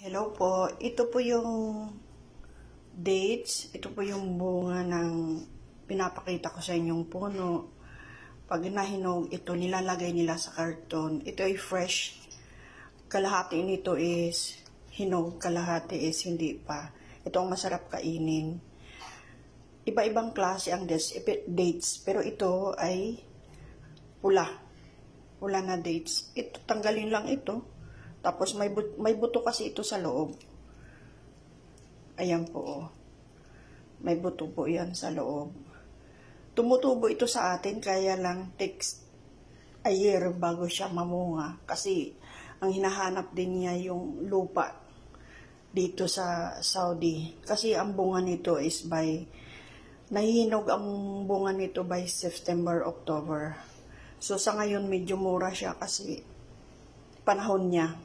Hello po, ito po yung dates, ito po yung bunga ng pinapakita ko sa inyong puno. Pag nahinog, ito nilalagay nila sa karton. Ito ay fresh. Kalahati nito is hinog, kalahati is hindi pa. Ito ang masarap kainin. Iba-ibang klase ang dates, pero ito ay pula. Pula na dates. Ito, tanggalin lang ito. Tapos may buto kasi ito sa loob. Ayan po. May buto po yan sa loob. Tumutubo ito sa atin, kaya lang takes a year bago siya mamunga. Kasi ang hinahanap din niya yung lupa dito sa Saudi. Kasi ang bunga nito is nahihinog ang bunga nito by September, October. So sa ngayon medyo mura siya kasi panahon niya.